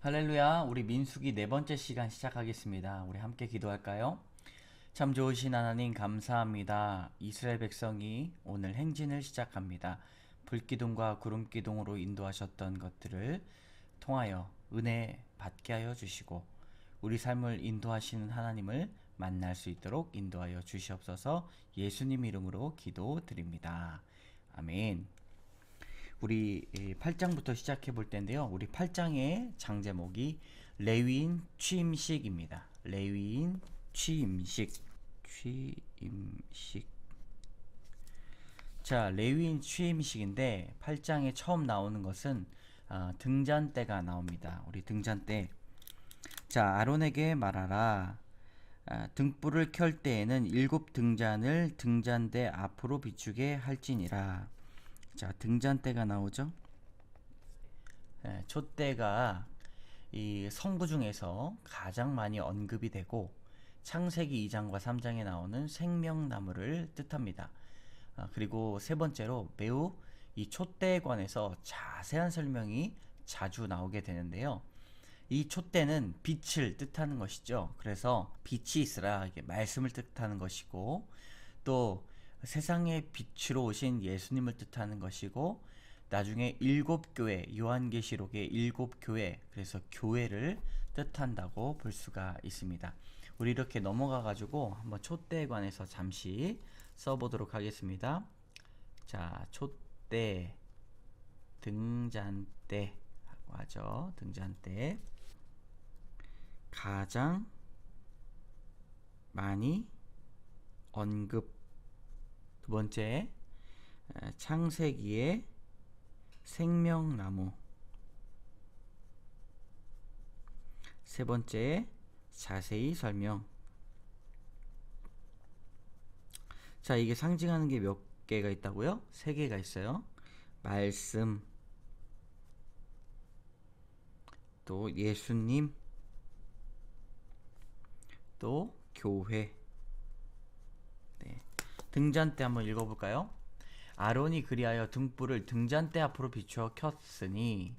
할렐루야. 우리 민수기 네 번째 시간 시작하겠습니다. 우리 함께 기도할까요? 참 좋으신 하나님 감사합니다. 이스라엘 백성이 오늘 행진을 시작합니다. 불기둥과 구름기둥으로 인도하셨던 것들을 통하여 은혜 받게 하여 주시고 우리 삶을 인도하시는 하나님을 만날 수 있도록 인도하여 주시옵소서. 예수님 이름으로 기도드립니다. 아멘. 우리 8장부터 시작해 볼 텐데요. 우리 8장의 장제목이 레위인 취임식입니다. 레위인 취임식. 자, 레위인 취임식인데 8장에 처음 나오는 것은 등잔대가 나옵니다. 우리 등잔대. 자, 아론에게 말하라. 등불을 켤 때에는 7 등잔을 등잔대 앞으로 비추게 할지니라. 자, 등잔대가 나오죠. 촛대가 이 성구 중에서 가장 많이 언급이 되고 창세기 2장과 3장에 나오는 생명나무를 뜻합니다. 그리고 세 번째로 매우 이 촛대에 관해서 자세한 설명이 자주 나오게 되는데요. 이 촛대는 빛을 뜻하는 것이죠. 그래서 빛이 있으라, 이게 말씀을 뜻하는 것이고, 또 세상의 빛으로 오신 예수님을 뜻하는 것이고, 나중에 7교회, 요한계시록의 7교회, 그래서 교회를 뜻한다고 볼 수가 있습니다. 우리 이렇게 넘어가 가지고 한번 촛대에 관해서 잠시 써보도록 하겠습니다. 자, 촛대, 등잔대 하죠. 등잔대. 가장 많이 언급. 두 번째, 창세기의 생명나무. 세 번째, 자세히 설명. 자, 이게 상징하는 게 몇 개가 있다고요? 3개가 있어요. 말씀, 또 예수님, 또 교회. 네. 등잔대 한번 읽어볼까요? 아론이 그리하여 등불을 등잔대 앞으로 비추어 켰으니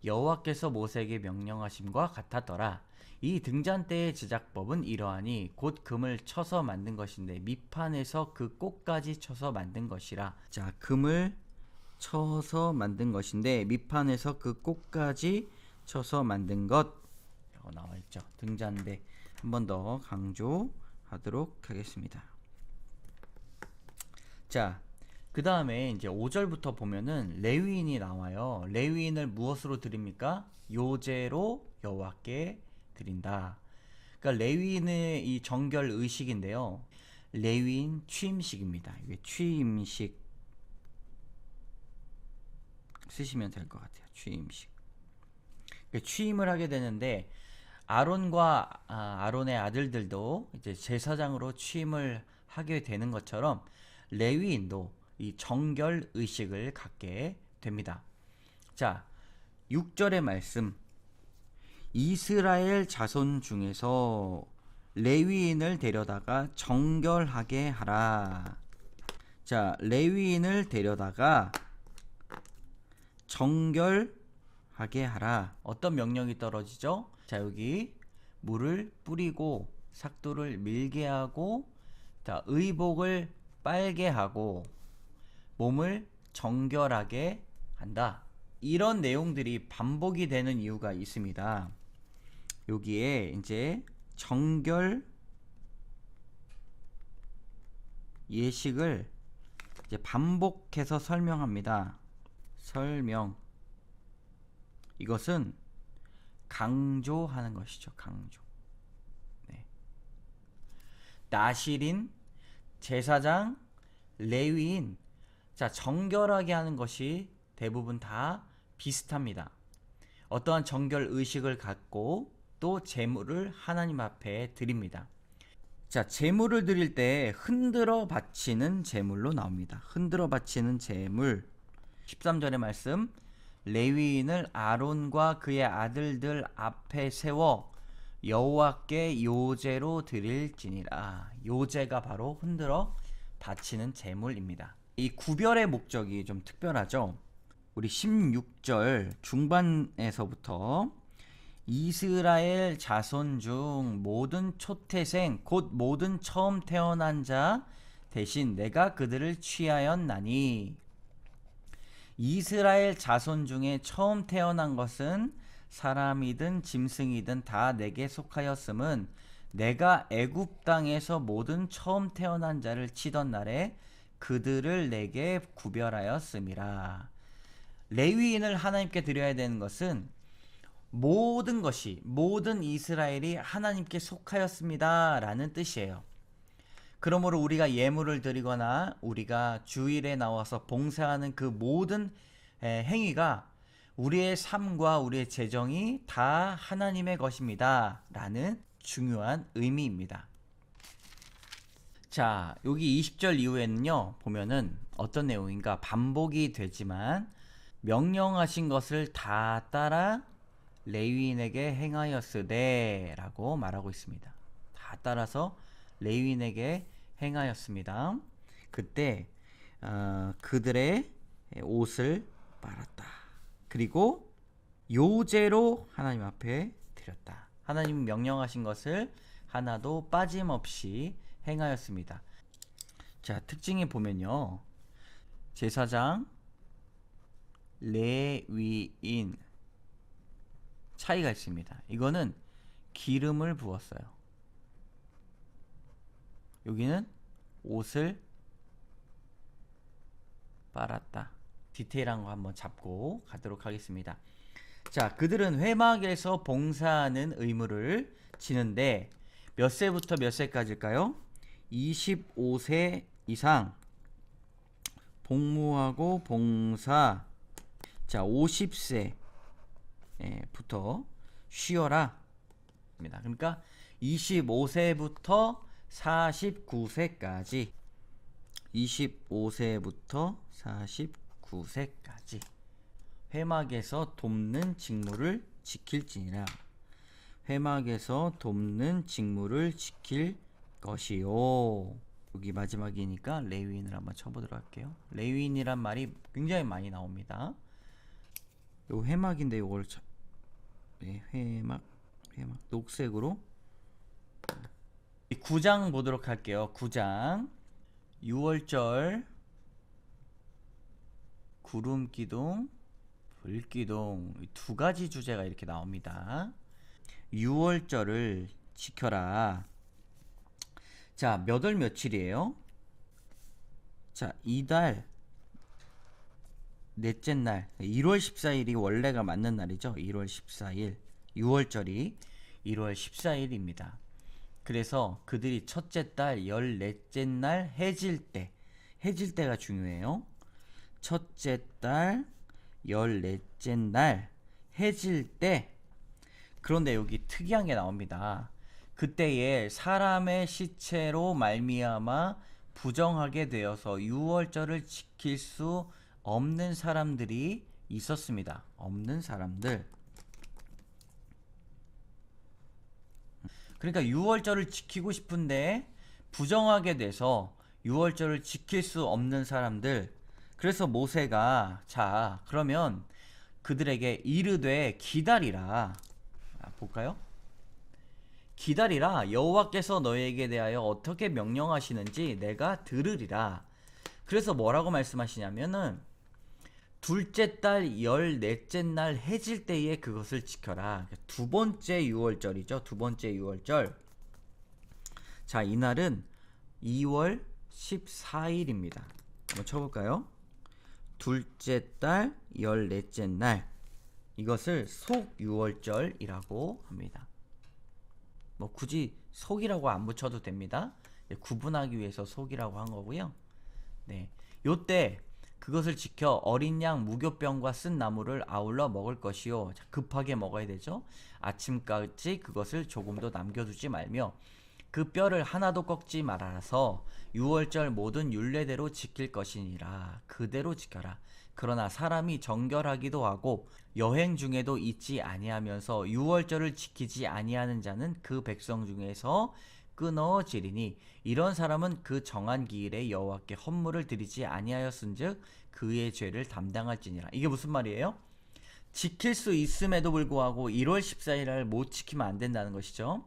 여호와께서 모세에게 명령하심과 같았더라. 이 등잔대의 제작법은 이러하니 곧 금을 쳐서 만든 것인데 밑판에서 그 꼭까지 쳐서 만든 것이라. 자, 금을 쳐서 만든 것인데 밑판에서 그 꼭까지 쳐서 만든 것. 라고 나와 있죠. 등잔대. 한 번 더 강조하도록 하겠습니다. 자, 그 다음에 이제 5절부터 보면은 레위인이 나와요. 레위인을 무엇으로 드립니까? 요제로 여호와께 드린다. 그러니까 레위인의 이 정결 의식인데요. 레위인 취임식입니다. 이게 취임식 쓰시면 될 것 같아요. 취임식. 취임을 하게 되는데 아론과 아론의 아들들도 이제 제사장으로 취임을 하게 되는 것처럼 레위인도 이 정결 의식을 갖게 됩니다. 자, 6절의 말씀. 이스라엘 자손 중에서 레위인을 데려다가 정결하게 하라. 자, 레위인을 데려다가 정결하게 하라. 어떤 명령이 떨어지죠? 자, 여기 물을 뿌리고 삭도를 밀게 하고, 자, 의복을 빨게 하고 몸을 정결하게 한다. 이런 내용들이 반복이 되는 이유가 있습니다. 여기에 이제 정결 예식을 이제 반복해서 설명합니다. 설명. 이것은 강조하는 것이죠. 강조. 네. 나실인, 제사장, 레위인. 자, 정결하게 하는 것이 대부분 다 비슷합니다. 어떠한 정결 의식을 갖고 또 제물을 하나님 앞에 드립니다. 자, 제물을 드릴 때 흔들어 바치는 제물로 나옵니다. 흔들어 바치는 제물. 13절의 말씀. 레위인을 아론과 그의 아들들 앞에 세워 여호와께 요제로 드릴지니라. 요제가 바로 흔들어 바치는 제물입니다. 이 구별의 목적이 좀 특별하죠. 우리 16절 중반에서부터 이스라엘 자손 중 모든 초태생 곧 모든 처음 태어난 자 대신 내가 그들을 취하였나니. 이스라엘 자손 중에 처음 태어난 것은 사람이든 짐승이든 다 내게 속하였음은 내가 애굽 땅에서 모든 처음 태어난 자를 치던 날에 그들을 내게 구별하였음이라. 레위인을 하나님께 드려야 되는 것은 모든 것이, 모든 이스라엘이 하나님께 속하였습니다 라는 뜻이에요. 그러므로 우리가 예물을 드리거나 우리가 주일에 나와서 봉사하는 그 모든 행위가 우리의 삶과 우리의 재정이 다 하나님의 것입니다 라는 중요한 의미입니다. 자, 여기 20절 이후에는요, 보면은 어떤 내용인가? 반복이 되지만 명령하신 것을 다 따라 레위인에게 행하였으되 라고 말하고 있습니다. 다 따라서 레위인에게 행하였습니다. 그때 그들의 옷을 빨았다. 그리고 요제로 하나님 앞에 드렸다. 하나님 명령하신 것을 하나도 빠짐없이 행하였습니다. 자, 특징에 보면요, 제사장, 레위인 차이가 있습니다. 이거는 기름을 부었어요. 여기는 옷을 빨았다. 디테일한 거 한번 잡고 가도록 하겠습니다. 자, 그들은 회막에서 봉사하는 의무를 지는데 몇 세부터 몇 세까지일까요? 25세 이상 복무하고 봉사. 자, 50세부터 쉬어라. 그러니까 25세부터 49세까지 25세부터 49세까지 회막에서 돕는 직무를 지킬지니라. 회막에서 돕는 직무를 지킬 것이요. 여기 마지막이니까 레위인을 한번 쳐보도록 할게요. 레위인이란 말이 굉장히 많이 나옵니다. 요 회막인데 요걸 회막 녹색으로 9장 보도록 할게요. 9장 6월절 구름기둥 불기둥 두 가지 주제가 이렇게 나옵니다. 6월절을 지켜라. 자, 몇 월 며칠이에요? 자, 이달 넷째 날 1월 14일이 원래가 맞는 날이죠. 1월 14일 6월절이 1월 14일입니다. 그래서 그들이 첫째 달 14째 날 해질 때, 해질 때가 중요해요. 첫째 달 14째 날 해질 때. 그런데 여기 특이한 게 나옵니다. 그때에 사람의 시체로 말미암아 부정하게 되어서 6월절을 지킬 수 없는 사람들이 있었습니다. 없는 사람들. 그러니까 6월절을 지키고 싶은데 부정하게 돼서 6월절을 지킬 수 없는 사람들. 그래서 모세가 자, 그러면 그들에게 이르되 기다리라. 볼까요? 기다리라. 여호와께서 너희에게 대하여 어떻게 명령하시는지 내가 들으리라. 그래서 뭐라고 말씀하시냐면은 둘째 달 14째 날 해질 때에 그것을 지켜라. 두 번째 6월절이죠. 두 번째 6월절. 자, 이날은 2월 14일입니다. 한번 쳐볼까요? 둘째 달 14째 날. 이것을 속 6월절이라고 합니다. 뭐 굳이 속이라고 안 붙여도 됩니다. 구분하기 위해서 속이라고 한 거고요. 네, 요때 그것을 지켜 어린 양 무교병과 쓴 나물을 아울러 먹을 것이요. 자, 급하게 먹어야 되죠. 아침까지 그것을 조금도 남겨두지 말며 그 뼈를 하나도 꺾지 말아서 6월절 모든 율례대로 지킬 것이니라. 그대로 지켜라. 그러나 사람이 정결하기도 하고 여행 중에도 잊지 아니하면서 6월절을 지키지 아니하는 자는 그 백성 중에서 끊어지리니 이런 사람은 그 정한 기일에 여호와께 헌물을 드리지 아니하였은즉 그의 죄를 담당할지니라. 이게 무슨 말이에요? 지킬 수 있음에도 불구하고 1월 14일 날 못 지키면 안 된다는 것이죠.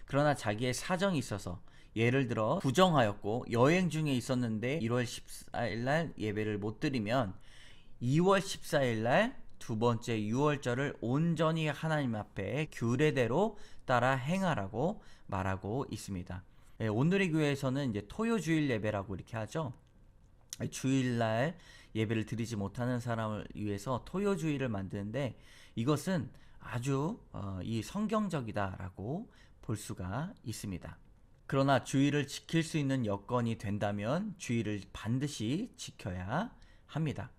그러나 자기의 사정이 있어서 예를 들어 부정하였고 여행 중에 있었는데 1월 14일 날 예배를 못 드리면 2월 14일 날 두 번째 유월절을 온전히 하나님 앞에 규례대로 따라 행하라고 말하고 있습니다. 오늘의 교회에서는 이제 토요주일 예배라고 이렇게 하죠. 주일날 예배를 드리지 못하는 사람을 위해서 토요주일을 만드는데 이것은 아주 이 성경적이다라고 볼 수가 있습니다. 그러나 주일을 지킬 수 있는 여건이 된다면 주일을 반드시 지켜야 합니다.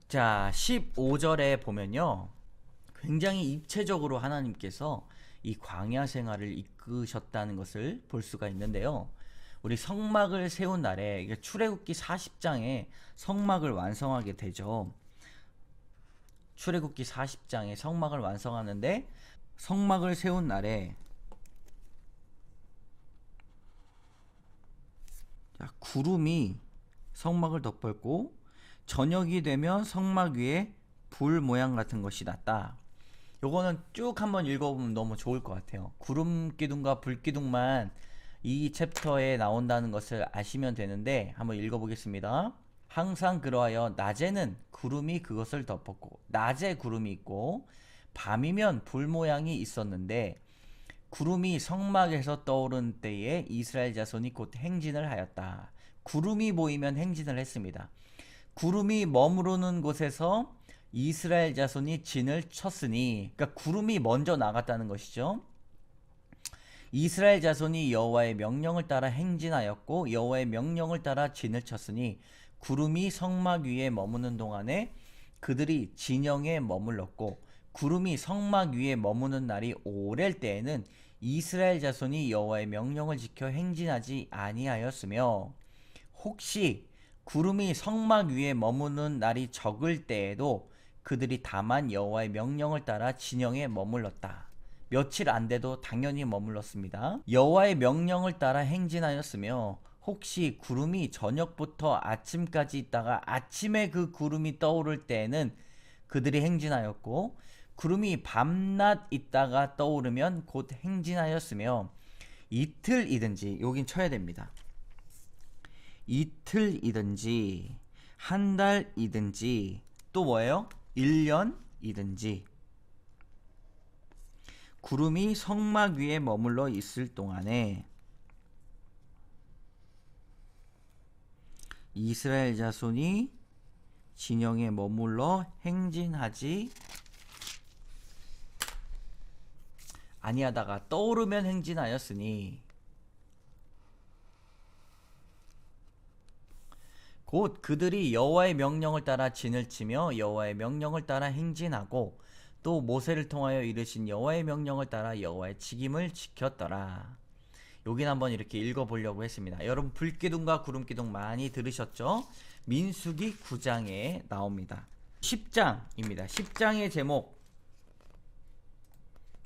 자, 15절에 보면요. 굉장히 입체적으로 하나님께서 이 광야 생활을 이끄셨다는 것을 볼 수가 있는데요. 우리 성막을 세운 날에 출애굽기 40장에 성막을 완성하게 되죠. 출애굽기 40장에 성막을 완성하는데 성막을 세운 날에 구름이 성막을 덮었고 저녁이 되면 성막 위에 불 모양 같은 것이 났다. 요거는 쭉 한번 읽어보면 너무 좋을 것 같아요. 구름 기둥과 불 기둥만 이 챕터에 나온다는 것을 아시면 되는데 한번 읽어보겠습니다. 항상 그러하여 낮에는 구름이 그것을 덮었고 낮에 구름이 있고 밤이면 불 모양이 있었는데 구름이 성막에서 떠오른 때에 이스라엘 자손이 곧 행진을 하였다. 구름이 보이면 행진을 했습니다. 구름이 머무르는 곳에서 이스라엘 자손이 진을 쳤으니, 그러니까 구름이 먼저 나갔다는 것이죠. 이스라엘 자손이 여호와의 명령을 따라 행진하였고 여호와의 명령을 따라 진을 쳤으니 구름이 성막 위에 머무는 동안에 그들이 진영에 머물렀고 구름이 성막 위에 머무는 날이 오랠 때에는 이스라엘 자손이 여호와의 명령을 지켜 행진하지 아니하였으며 혹시 구름이 성막 위에 머무는 날이 적을 때에도 그들이 다만 여호와의 명령을 따라 진영에 머물렀다. 며칠 안 돼도 당연히 머물렀습니다. 여호와의 명령을 따라 행진하였으며 혹시 구름이 저녁부터 아침까지 있다가 아침에 그 구름이 떠오를 때에는 그들이 행진하였고 구름이 밤낮 있다가 떠오르면 곧 행진하였으며 이틀이든지 여긴 쳐야 됩니다. 이틀이든지 한 달이든지 또 뭐예요? 1년이든지 구름이 성막 위에 머물러 있을 동안에 이스라엘 자손이 진영에 머물러 행진하지 아니하다가 떠오르면 행진하였으니 곧 그들이 여호와의 명령을 따라 진을 치며 여호와의 명령을 따라 행진하고 또 모세를 통하여 이르신 여호와의 명령을 따라 여호와의 직임을 지켰더라. 여긴 한번 이렇게 읽어보려고 했습니다. 여러분 불기둥과 구름기둥 많이 들으셨죠? 민수기 9장에 나옵니다. 10장입니다. 10장의 제목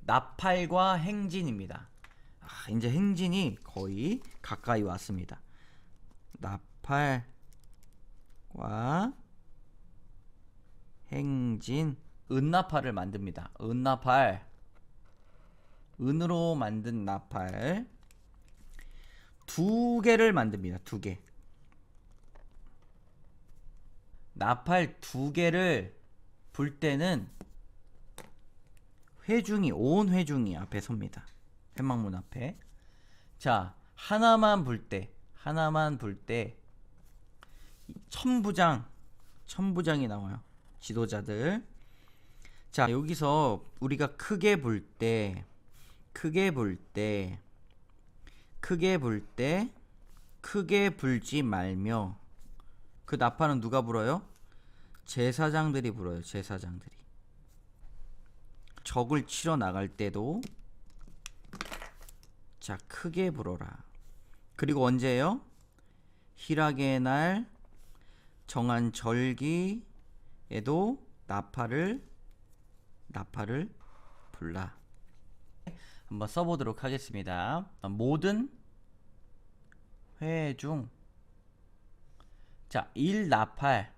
나팔과 행진입니다. 이제 행진이 거의 가까이 왔습니다. 나팔과 행진 은나팔을 만듭니다. 은나팔 은으로 만든 나팔 2개를 만듭니다. 2개 나팔 2개를 불 때는 회중이 온 회중이 앞에 섭니다. 회막문 앞에. 자, 하나만 불 때 천부장이 나와요. 지도자들. 자, 여기서 우리가 크게 불지 말며 그 나팔은 누가 불어요? 제사장들이 불어요. 제사장들이. 적을 치러 나갈 때도 자, 크게 불어라. 그리고 언제예요? 희락의 날 정한 절기에도 나팔을 불라. 한번 써보도록 하겠습니다. 모든 회중 자, 일나팔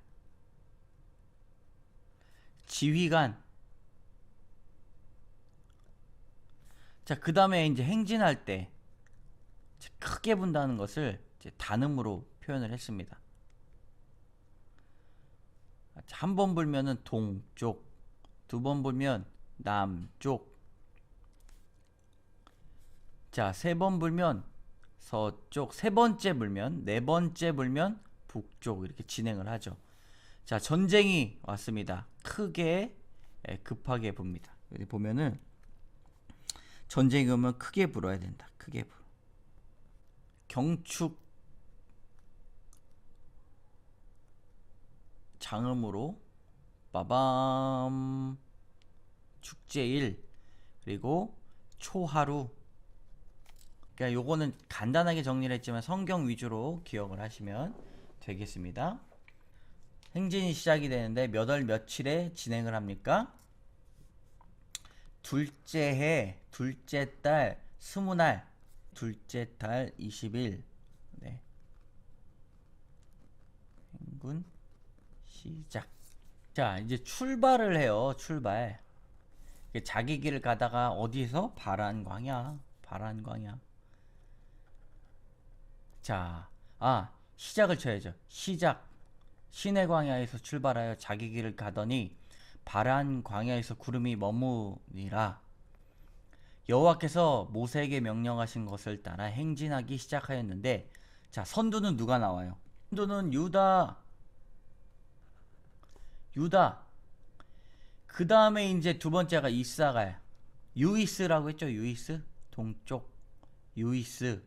지휘관 자, 그 다음에 이제 행진할 때 크게 분다는 것을 이제 단음으로 표현을 했습니다. 한 번 불면은 동쪽, 두 번 불면 남쪽, 자, 세 번 불면 서쪽, 세 번째 불면, 네 번째 불면 북쪽, 이렇게 진행을 하죠. 자, 전쟁이 왔습니다. 크게, 급하게 붑니다. 여기 보면은 전쟁이 오면 크게 불어야 된다. 크게 불어. 경축 장음으로 빠밤, 축제일, 그리고 초하루. 그러니까 요거는 간단하게 정리를 했지만 성경 위주로 기억을 하시면 되겠습니다. 행진이 시작이 되는데 몇 월 며칠에 진행을 합니까? 둘째 해, 둘째 달, 20날, 둘째 달 20일. 네. 행군 시작. 자, 이제 출발을 해요. 출발. 자기 길을 가다가 어디서? 바란광야. 바란광야. 자, 시작을 쳐야죠. 시작. 시내 광야에서 출발하여 자기 길을 가더니 바란 광야에서 구름이 머무니라. 여호와께서 모세에게 명령하신 것을 따라 행진하기 시작하였는데, 자, 선두는 누가 나와요? 선두는 유다. 그 다음에 이제 두 번째가 이사가야. 유이스라고 했죠. 유이스. 동쪽. 유이스.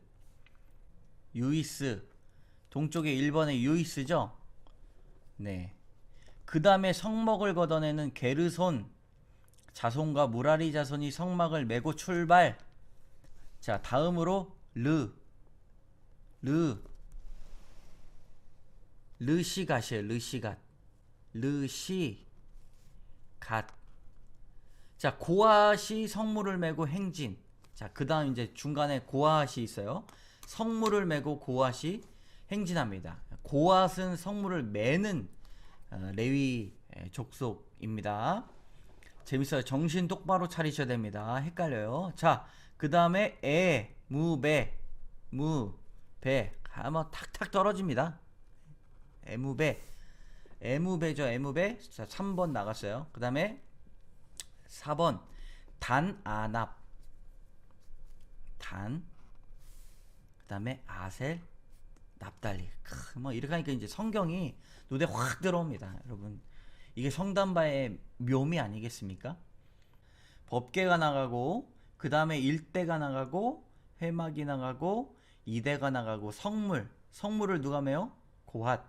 동쪽에 1번의 유이스죠. 네. 그 다음에 성막을 걷어내는 게르손 자손과 무라리 자손이 성막을 메고 출발. 자, 다음으로 르시갓이에요. 르시갓. 자, 고앗이 성물을 메고 행진. 자, 그 다음 이제 중간에 고앗이 있어요. 성물을 메고 고앗이 행진합니다. 고앗은 성물을 메는 레위 족속입니다. 재밌어요. 정신 똑바로 차리셔야 됩니다. 헷갈려요. 자, 그 다음에 무베. 뭐 탁탁 떨어집니다. 에무베죠. 에무베. 자, 3번 나갔어요. 그 다음에 4번 단아납. 그 다음에 아셀, 납달리. 뭐 이렇게 하니까 이제 성경이 눈에 확 들어옵니다. 여러분, 이게 성담바의 묘미 아니겠습니까? 법궤가 나가고, 그 다음에 1대가 나가고, 회막이 나가고, 2대가 나가고, 성물을 누가 메요? 고핫.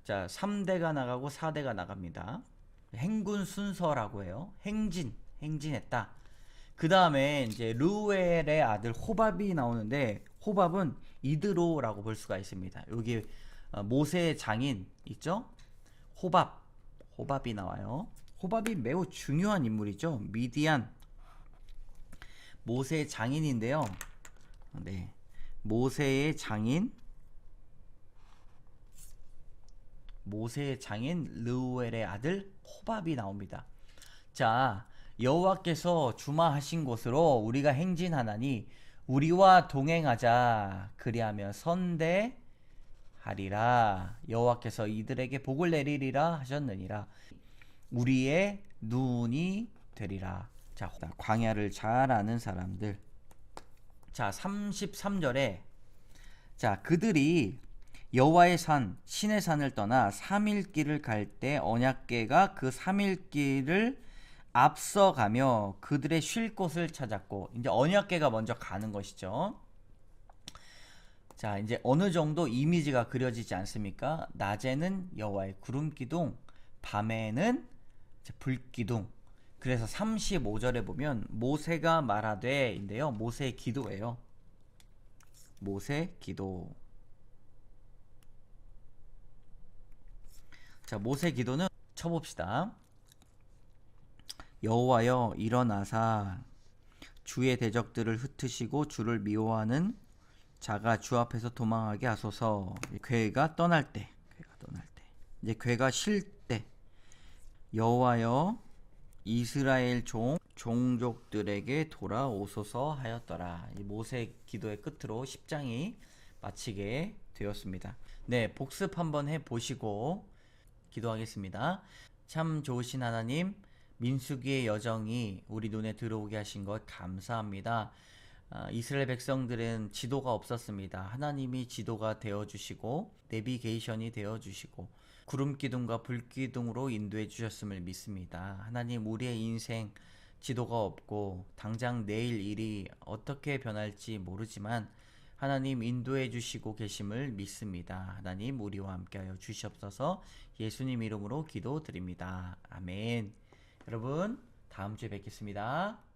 자, 3대가 나가고 4대가 나갑니다. 행군 순서라고 해요. 행진했다. 그 다음에 이제 르우엘의 아들 호밥이 나오는데, 호밥은 이드로라고 볼 수가 있습니다. 여기 모세의 장인 있죠? 호밥이 나와요. 호밥이 매우 중요한 인물이죠. 미디안 모세의 장인인데요. 네, 모세의 장인 르우엘의 아들 호밥이 나옵니다. 자, 여호와께서 주마하신 곳으로 우리가 행진하나니 우리와 동행하자. 그리하면 선대하리라. 여호와께서 이들에게 복을 내리리라 하셨느니라. 우리의 눈이 되리라. 자, 광야를 잘 아는 사람들. 자, 33절에 자, 그들이 여호와의 산 신의 산을 떠나 3일 길을 갈 때 언약궤가 그 3일 길을 앞서가며 그들의 쉴 곳을 찾았고, 이제 언약궤가 먼저 가는 것이죠. 자, 이제 어느 정도 이미지가 그려지지 않습니까? 낮에는 여호와의 구름 기둥, 밤에는 불기둥. 그래서 35절에 보면 모세가 말하되인데요. 모세의 기도예요. 모세 기도. 자, 모세 기도는 쳐봅시다. 여호와여 일어나사 주의 대적들을 흩으시고 주를 미워하는 자가 주 앞에서 도망하게 하소서. 괴가 떠날 때, 이제 괴가 쉴 때, 여호와여 이스라엘 종족들에게 돌아오소서 하였더라. 이 모세 기도의 끝으로 10장이 마치게 되었습니다. 네, 복습 한번 해보시고 기도하겠습니다. 참 좋으신 하나님, 민수기의 여정이 우리 눈에 들어오게 하신 것 감사합니다. 이스라엘 백성들은 지도가 없었습니다. 하나님이 지도가 되어주시고 내비게이션이 되어주시고 구름 기둥과 불 기둥으로 인도해 주셨음을 믿습니다. 하나님, 우리의 인생 지도가 없고 당장 내일 일이 어떻게 변할지 모르지만 하나님 인도해 주시고 계심을 믿습니다. 하나님, 우리와 함께하여 주시옵소서. 예수님 이름으로 기도드립니다. 아멘. 여러분, 다음 주에 뵙겠습니다.